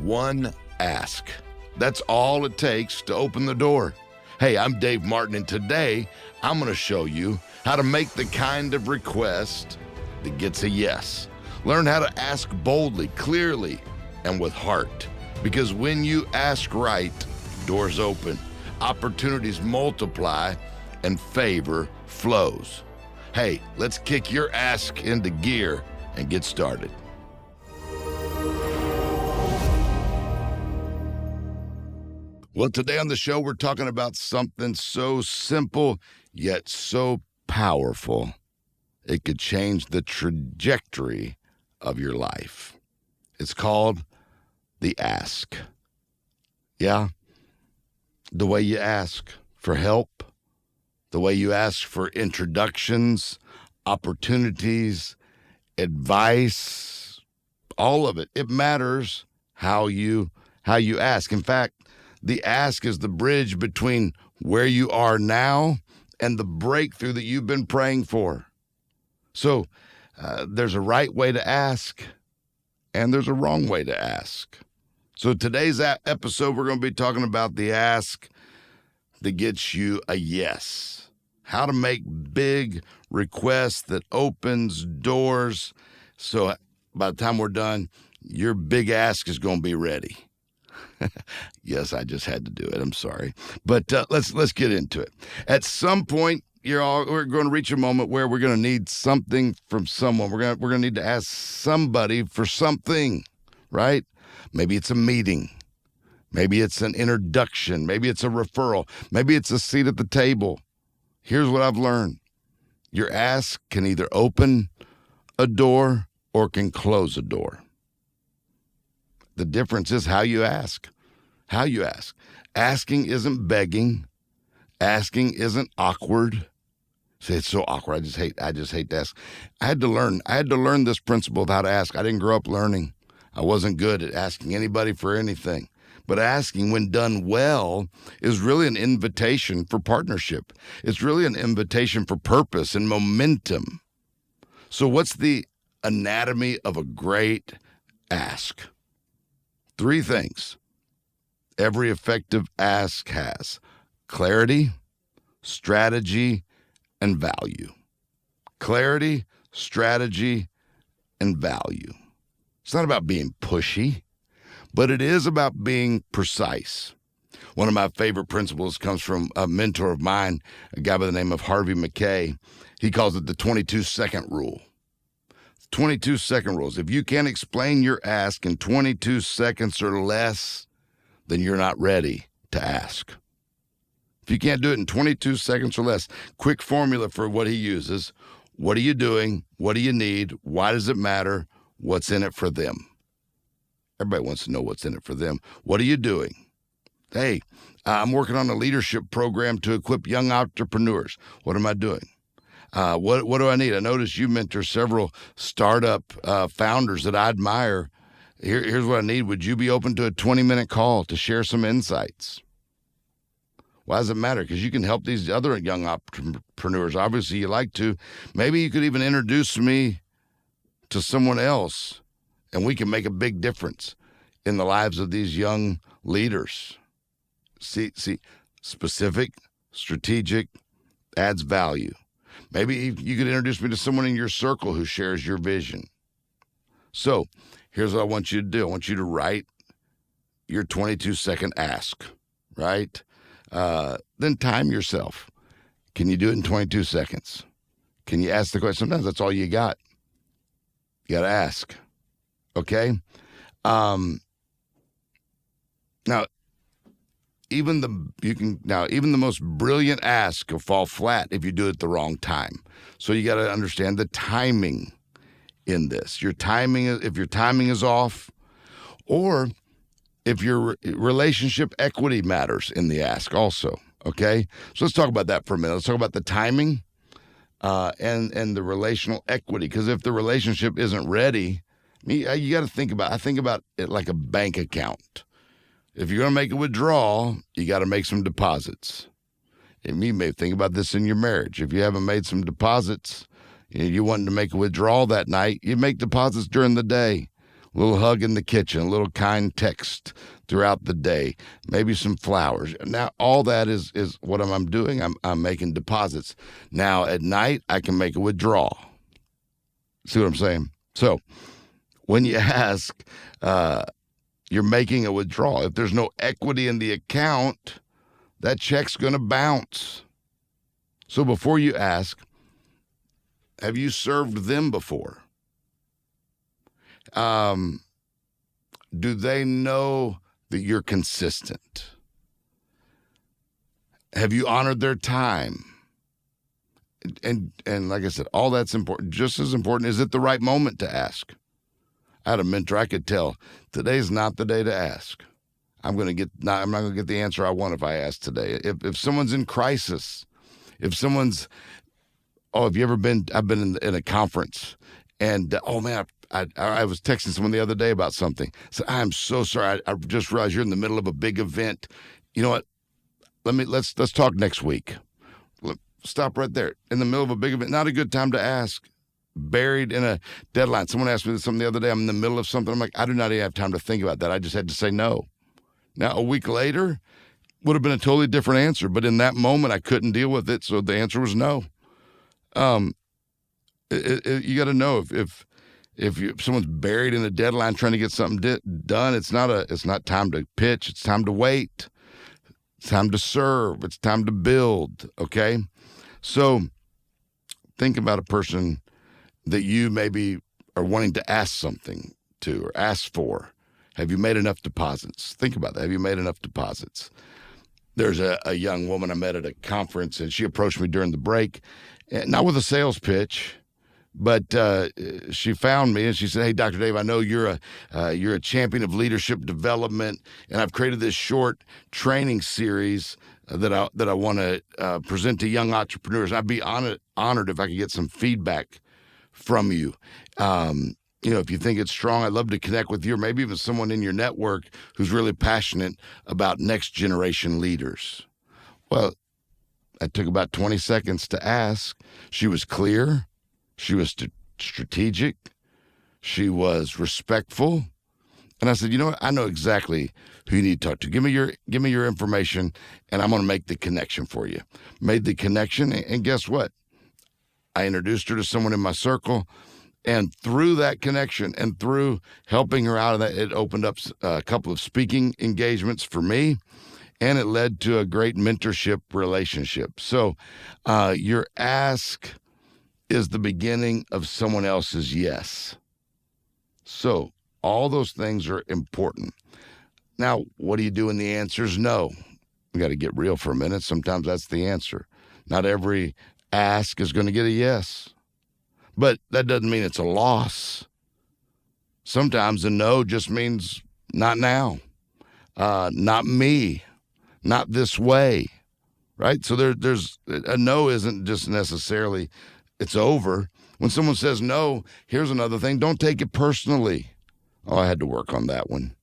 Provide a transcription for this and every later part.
One ask. That's all it takes to open the door. Hey, I'm Dave Martin, and today I'm going to show you how to make the kind of request that gets a yes. Learn how to ask boldly, clearly, and with heart. Because when you ask right, doors open, opportunities multiply, and favor flows. Hey, let's kick your ask into gear and get started. Well, today on the show, we're talking about something so simple, yet so powerful. It could change the trajectory of your life. It's called the ask. Yeah, the way you ask for help, the way you ask for introductions, opportunities, advice, all of it. It matters how you ask. In fact, the ask is the bridge between where you are now and the breakthrough that you've been praying for. So there's a right way to ask, and there's a wrong way to ask. So today's episode, we're going to be talking about the ask that gets you a yes. How to make big requests that opens doors. So by the time we're done, your big ask is going to be ready. Yes, I just had to do it. I'm sorry. But let's get into it. At some point, we're going to reach a moment where we're going to need something from someone. We're going to need to ask somebody for something, right? Maybe it's a meeting. Maybe it's an introduction. Maybe it's a referral. Maybe it's a seat at the table. Here's what I've learned. Your ask can either open a door or can close a door. The difference is how you ask. How you ask. Asking isn't begging. Asking isn't awkward. Say it's so awkward. I just hate to ask. I had to learn this principle of how to ask. I didn't grow up learning. I wasn't good at asking anybody for anything. But asking, when done well, is really an invitation for partnership. It's really an invitation for purpose and momentum. So what's the anatomy of a great ask? 3 things every effective ask has: clarity, strategy, and value. Clarity, strategy, and value. It's not about being pushy, but it is about being precise. One of my favorite principles comes from a mentor of mine, a guy by the name of Harvey McKay. He calls it the 22-second rule. 22-second rules. If you can't explain your ask in 22 seconds or less, then you're not ready to ask. If you can't do it in 22 seconds or less, quick formula for what he uses: what are you doing? What do you need? Why does it matter? What's in it for them? Everybody wants to know what's in it for them. What are you doing? Hey, I'm working on a leadership program to equip young entrepreneurs. What am I doing? What do I need? I noticed you mentor several startup founders that I admire. Here's what I need. Would you be open to a 20-minute call to share some insights? Why does it matter? Because you can help these other young entrepreneurs. Obviously, you like to. Maybe you could even introduce me to someone else, and we can make a big difference in the lives of these young leaders. See, specific, strategic, adds value. Maybe you could introduce me to someone in your circle who shares your vision. So here's what I want you to do. I want you to write your 22-second ask, right? Then time yourself. Can you do it in 22 seconds? Can you ask the question? Sometimes that's all you got. You got to ask, okay? Now, even the most brilliant ask will fall flat if you do it at the wrong time. So you got to understand the timing in this. If your timing is off, or if your relationship equity matters in the ask also, okay? So let's talk about that for a minute. Let's talk about the timing and the relational equity, because if the relationship isn't ready, you got to think about it like a bank account. If you're going to make a withdrawal, you got to make some deposits. And you may think about this in your marriage. If you haven't made some deposits, you wanting to make a withdrawal that night, you make deposits during the day. a little hug in the kitchen, a little kind text throughout the day, maybe some flowers. Now, all that is what I'm doing. I'm making deposits. Now, at night, I can make a withdrawal. See what I'm saying? So when you ask, you're making a withdrawal. If there's no equity in the account, that check's going to bounce. So before you ask, have you served them before? Do they know that you're consistent? Have you honored their time? And like I said, all that's important. Just as important, is it the right moment to ask? I had a mentor, I could tell, today's not the day to ask. I'm not going to get the answer I want if I ask today. If someone's in crisis, if someone's, have you ever been, I've been in a conference and, I was texting someone the other day about something. I said, I'm so sorry. I just realized you're in the middle of a big event. You know what? Let's talk next week. Stop right there. In the middle of a big event, not a good time to ask. Buried in a deadline. Someone asked me something the other day. I'm in the middle of something. I'm like, I do not even have time to think about that. I just had to say no. Now, a week later would have been a totally different answer. But in that moment, I couldn't deal with it. So the answer was no. You got to know if someone's buried in a deadline trying to get something done, it's not time to pitch. It's time to wait. It's time to serve. It's time to build. Okay. So think about a person that you maybe are wanting to ask something to or ask for. Have you made enough deposits? Think about that. Have you made enough deposits? There's a young woman I met at a conference, and she approached me during the break, not with a sales pitch, but she found me and she said, "Hey, Dr. Dave, I know you're a champion of leadership development, and I've created this short training series that I want to present to young entrepreneurs. I'd be honored if I could get some feedback from you. If you think it's strong, I'd love to connect with you, or maybe even someone in your network who's really passionate about next generation leaders." Well, that took about 20 seconds to ask. She was clear. She was strategic. She was respectful. And I said, you know what? I know exactly who you need to talk to. Give me your information, and I'm going to make the connection for you. Made the connection, and guess what? I introduced her to someone in my circle, and through that connection and through helping her out of that, it opened up a couple of speaking engagements for me, and it led to a great mentorship relationship. So your ask is the beginning of someone else's yes. So all those things are important. Now, what do you do when the answer is no? We got to get real for a minute. Sometimes that's the answer. Not every ask is going to get a yes. But that doesn't mean it's a loss. Sometimes a no just means not now, not me, not this way, right? So there's a no isn't just necessarily it's over. When someone says no, here's another thing. Don't take it personally. Oh, I had to work on that one.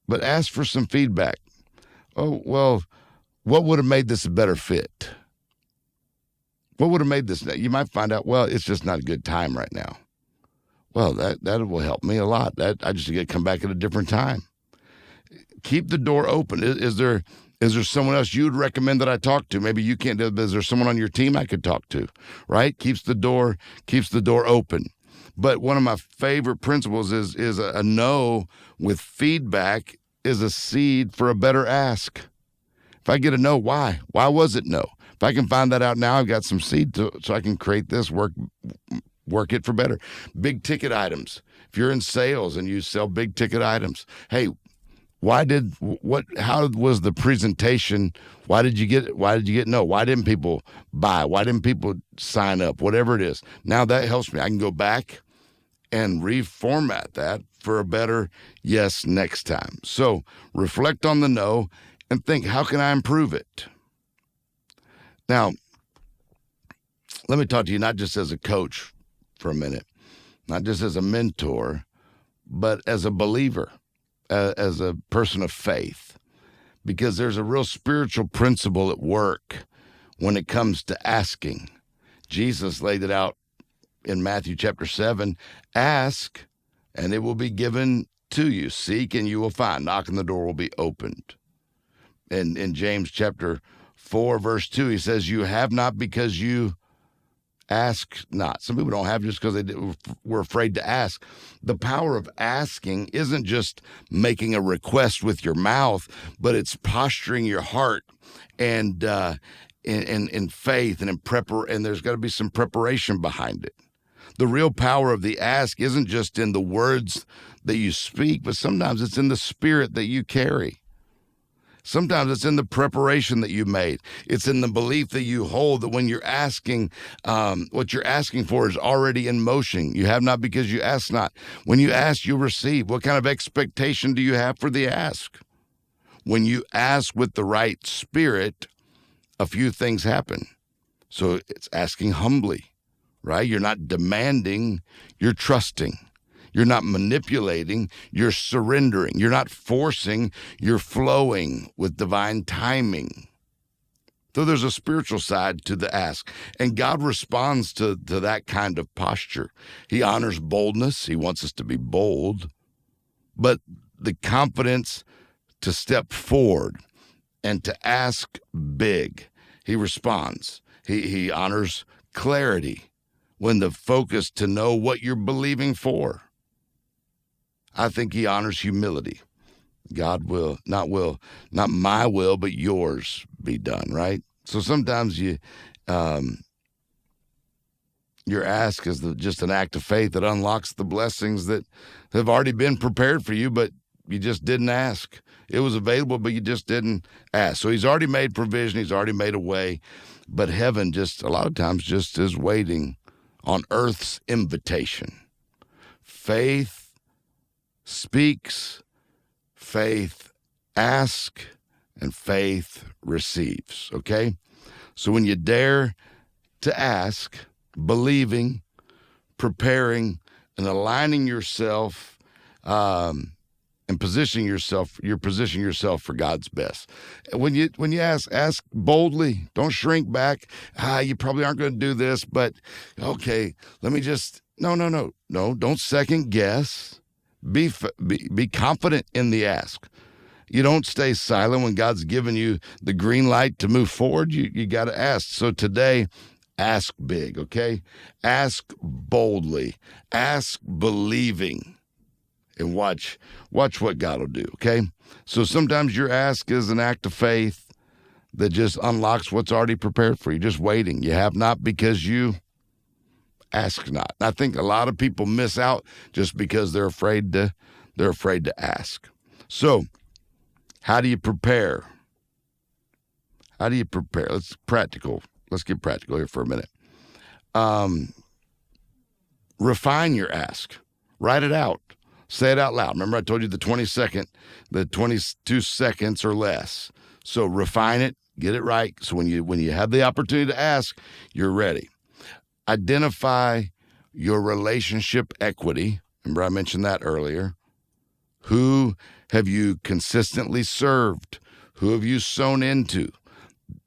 But ask for some feedback. Oh, well, what would have made this a better fit? What would have made this? You might find out, well, it's just not a good time right now. Well, that will help me a lot. I just get to come back at a different time. Keep the door open. Is there someone else you'd recommend that I talk to? Maybe you can't do it, but is there someone on your team I could talk to? Right? Keeps the door open. But one of my favorite principles is a no with feedback is a seed for a better ask. If I get a no, why? Why was it no? If I can find that out now, I've got some seed so I can create this, work it for better. Big ticket items. If you're in sales and you sell big ticket items, hey, how was the presentation? Why did you get no? Why didn't people buy? Why didn't people sign up? Whatever it is. Now that helps me. I can go back and reformat that for a better yes next time. So reflect on the no and think, how can I improve it? Now, let me talk to you not just as a coach for a minute, not just as a mentor, but as a believer, as a person of faith, because there's a real spiritual principle at work when it comes to asking. Jesus laid it out in Matthew chapter 7, ask and it will be given to you. Seek and you will find. Knock and the door will be opened. And in James chapter 4, verse 2, he says, you have not because you ask not. Some people don't have just because were afraid to ask. The power of asking isn't just making a request with your mouth, but it's posturing your heart and in faith and and there's got to be some preparation behind it. The real power of the ask isn't just in the words that you speak, but sometimes it's in the spirit that you carry. Sometimes it's in the preparation that you made. It's in the belief that you hold that when you're asking, what you're asking for is already in motion. You have not because you ask not. When you ask, you'll receive. What kind of expectation do you have for the ask? When you ask with the right spirit, a few things happen. So it's asking humbly, right? You're not demanding, you're trusting. You're not manipulating, you're surrendering. You're not forcing, you're flowing with divine timing. So there's a spiritual side to the ask, and God responds to that kind of posture. He honors boldness. He wants us to be bold, but the confidence to step forward and to ask big. He responds. He honors clarity when the focus to know what you're believing for. I think he honors humility. God not my will, but yours be done, right? So sometimes your ask is just an act of faith that unlocks the blessings that have already been prepared for you, but you just didn't ask. It was available, but you just didn't ask. So he's already made provision. He's already made a way, but heaven just a lot of times just is waiting on earth's invitation. Faith speaks, faith asks, and faith receives, okay? So when you dare to ask, believing, preparing, and aligning yourself and positioning yourself, you're positioning yourself for God's best. When you ask boldly. Don't shrink back. You probably aren't going to do this, but okay, let me just, no, don't second guess. Be confident in the ask. You don't stay silent when God's given you the green light to move forward. You got to ask. So today, ask big, okay? Ask boldly. Ask believing. And watch what God will do, okay? So sometimes your ask is an act of faith that just unlocks what's already prepared for you, just waiting. You have not because you ask not. I think a lot of people miss out just because they're afraid to ask. So, how do you prepare? How do you prepare? Let's get practical here for a minute. Refine your ask. Write it out. Say it out loud. Remember I told you the 22 seconds or less. So refine it, get it right. So when you have the opportunity to ask, you're ready. Identify your relationship equity. Remember I mentioned that earlier. Who have you consistently served? Who have you sown into?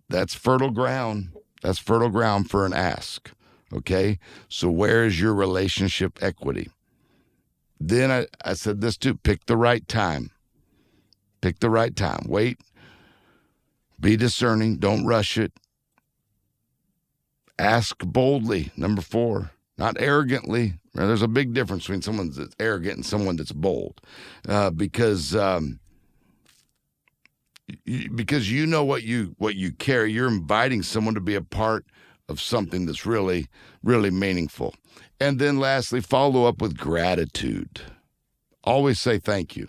That's fertile ground. That's fertile ground for an ask. Okay? So where is your relationship equity? Then I said this too. Pick the right time. Pick the right time. Wait. Be discerning. Don't rush it. Ask boldly. Number 4, not arrogantly. Now, there's a big difference between someone that's arrogant and someone that's bold, because you know what you carry. You're inviting someone to be a part of something that's really, really meaningful. And then lastly, follow up with gratitude. Always say thank you,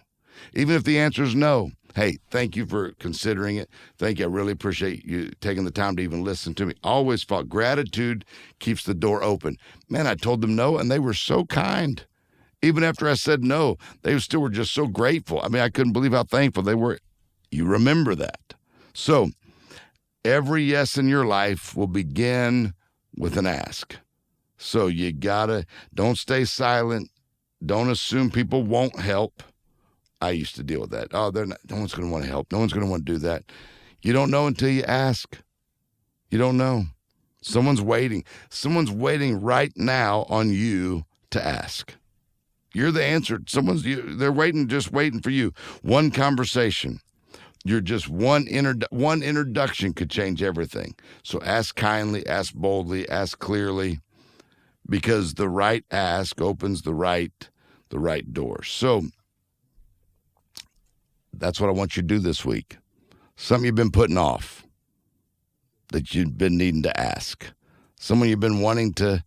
even if the answer is no. Hey, thank you for considering it. Thank you. I really appreciate you taking the time to even listen to me. Always thought gratitude keeps the door open. Man, I told them no, and they were so kind. Even after I said no, they still were just so grateful. I mean, I couldn't believe how thankful they were. You remember that. So every yes in your life will begin with an ask. So you don't stay silent. Don't assume people won't help. I used to deal with that. Oh, no one's going to want to help. No one's going to want to do that. You don't know until you ask. You don't know. Someone's waiting. Someone's waiting right now on you to ask. You're the answer. They're just waiting for you. One conversation. You're just one introduction could change everything. So ask kindly, ask boldly, ask clearly, because the right ask opens the right door. So that's what I want you to do this week. Something you've been putting off that you've been needing to ask. Someone you've been wanting to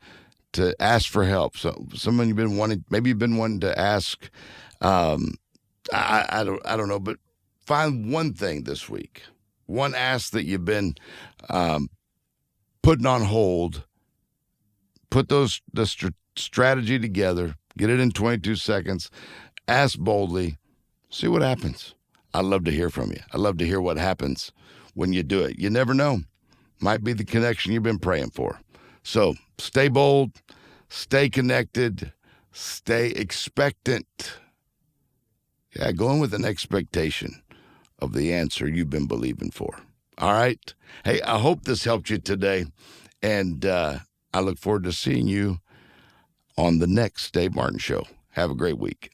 ask for help. So someone you've been wanting to ask. I don't know, but find one thing this week, one ask that you've been putting on hold. Put the strategy together. Get it in 22 seconds. Ask boldly. See what happens. I'd love to hear from you. I'd love to hear what happens when you do it. You never know. Might be the connection you've been praying for. So stay bold, stay connected, stay expectant. Yeah, go in with an expectation of the answer you've been believing for. All right? Hey, I hope this helped you today, and I look forward to seeing you on the next Dave Martin Show. Have a great week.